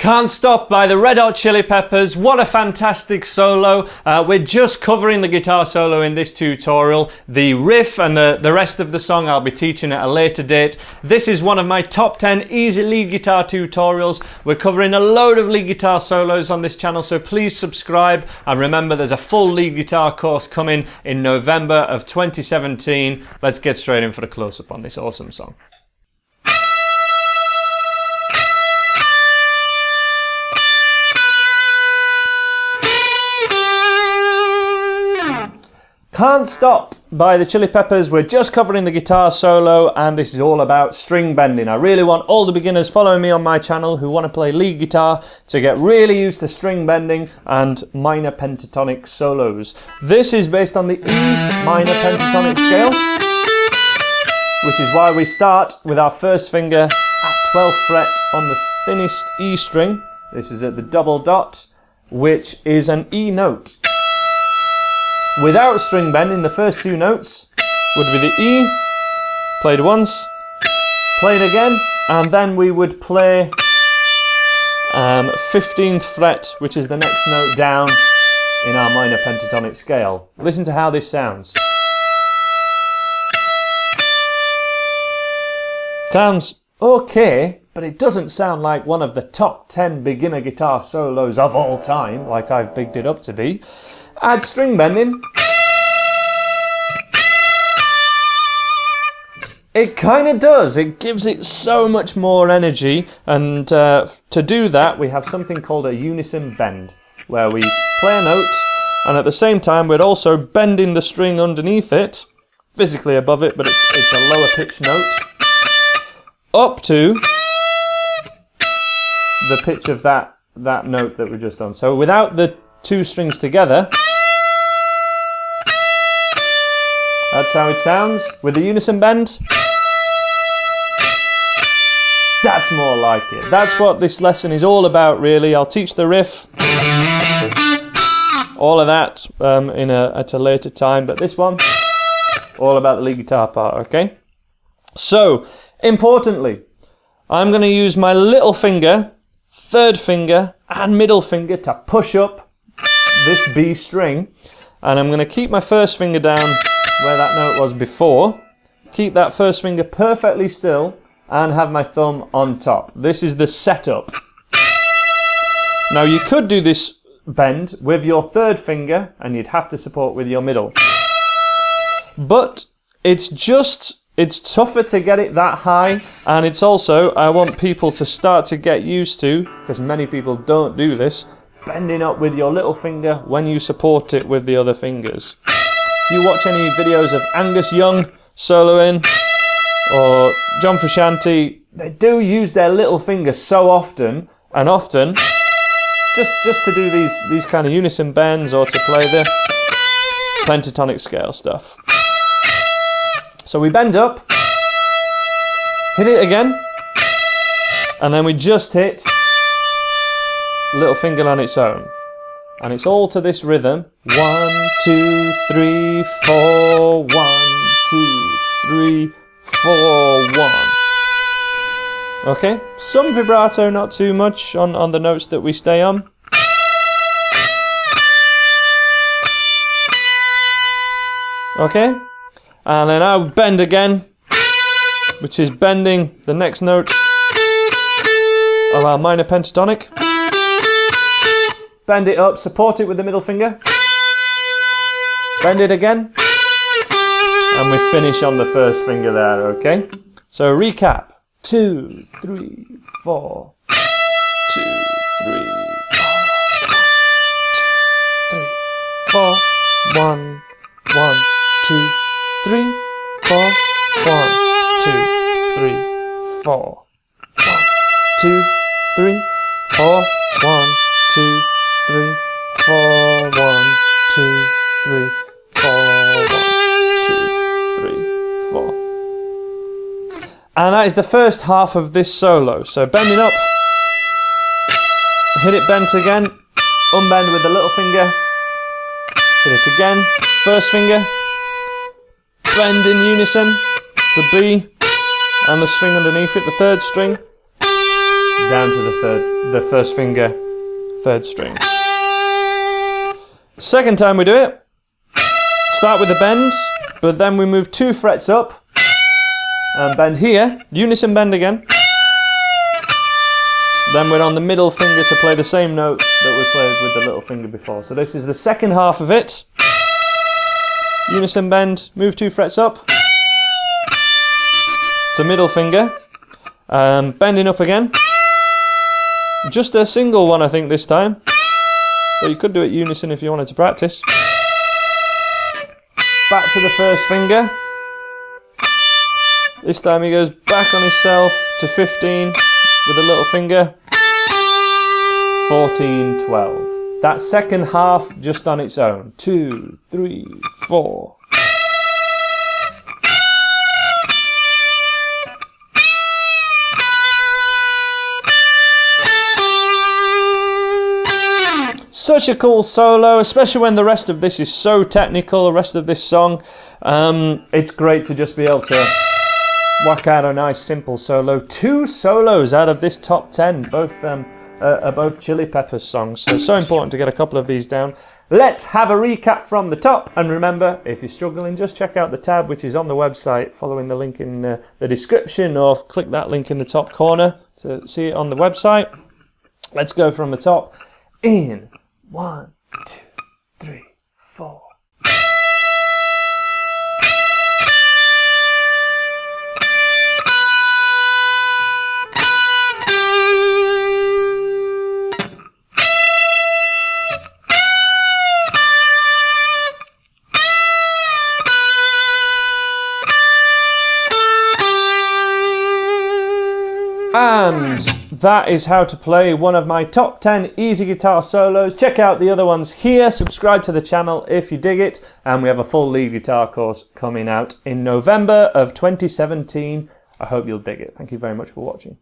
Can't Stop by the Red Hot Chili Peppers. What a fantastic solo. We're just covering the guitar solo in this tutorial. The riff and the rest of the song I'll be teaching at a later date. This is one of my top 10 easy lead guitar tutorials. We're covering a load of lead guitar solos on this channel, so please subscribe. And remember, there's a full lead guitar course coming in November of 2017. Let's get straight in for the close-up on this awesome song. Can't Stop by the Chili Peppers. We're just covering the guitar solo and this is all about string bending. I really want all the beginners following me on my channel who want to play lead guitar to get really used to string bending and minor pentatonic solos. This is based on the E minor pentatonic scale, which is why we start with our first finger at 12th fret on the thinnest E string. This is at the double dot, which is an E note. Without string bending, the first two notes would be the E, played once, played again, and then we would play 15th fret, which is the next note down in our minor pentatonic scale. Listen to how this sounds. Sounds okay, but it doesn't sound like one of the top 10 beginner guitar solos of all time, like I've bigged it up to be. Add string bending. It kind of does. It gives it so much more energy, and to do that we have something called a unison bend, where we play a note and at the same time we're also bending the string underneath it, physically above it, but it's a lower pitch note, up to the pitch of that note that we've just done. So without the two strings together, that's how it sounds. With the unison bend, that's more like it. That's what this lesson is all about, really. I'll teach the riff, all of that at a later time, but this one, all about the lead guitar part, okay? So, importantly, I'm going to use my little finger, third finger, and middle finger to push up this B string, and I'm going to keep my first finger down where that note was before, keep that first finger perfectly still, and have my thumb on top. This is the setup. Now you could do this bend with your third finger and you'd have to support with your middle, but it's tougher to get it that high, and it's also, I want people to start to get used to, because many people don't do this, bending up with your little finger when you support it with the other fingers. If you watch any videos of Angus Young soloing or John Frusciante, they do use their little finger so often, just to do these kind of unison bends or to play the pentatonic scale stuff. So we bend up, hit it again, and then we just hit little finger on its own. And it's all to this rhythm. 1, 2, 3, 4, 1, 2, 3, 4, 1. Okay, some vibrato, not too much on the notes that we stay on. Okay, and then I'll bend again, which is bending the next note of our minor pentatonic. Bend it up, support it with the middle finger. Bend it again. And we finish on the first finger there, okay? So recap. 2, 3, 4. 2, 3, 4. 1, 2, 3, 4. 1, 2, 3, 4. 1, 2, 3, 4. 1, 2, 3, 4, 1, 2, 3, 4, 1, 2, 3, 4. And that is the first half of this solo. So bending up, hit it bent again, unbend with the little finger, hit it again, first finger, bend in unison, the B and the string underneath it, the third string, down to the first finger, 3rd string. Second time we do it, start with the bends, but then we move 2 frets up and bend here, unison bend again. Then we're on the middle finger to play the same note that we played with the little finger before. So this is the second half of it. Unison bend, move 2 frets up to middle finger, bending up again. Just a single one, I think, this time. So you could do it unison if you wanted to practice. Back to the first finger. This time he goes back on himself to 15 with a little finger. 14, 12. That second half just on its own. 2, 3, 4. Such a cool solo, especially when the rest of this is so technical, the rest of this song. It's great to just be able to whack out a nice simple solo. 2 solos out of this top 10, both are both Chili Peppers songs. So important to get a couple of these down. Let's have a recap from the top. And remember, if you're struggling, just check out the tab, which is on the website, following the link in the description, or click that link in the top corner to see it on the website. Let's go from the top. In 1, 2, 3, 4. And that is how to play one of my top 10 easy guitar solos. Check out the other ones here. Subscribe to the channel if you dig it. And we have a full lead guitar course coming out in November of 2017. I hope you'll dig it. Thank you very much for watching.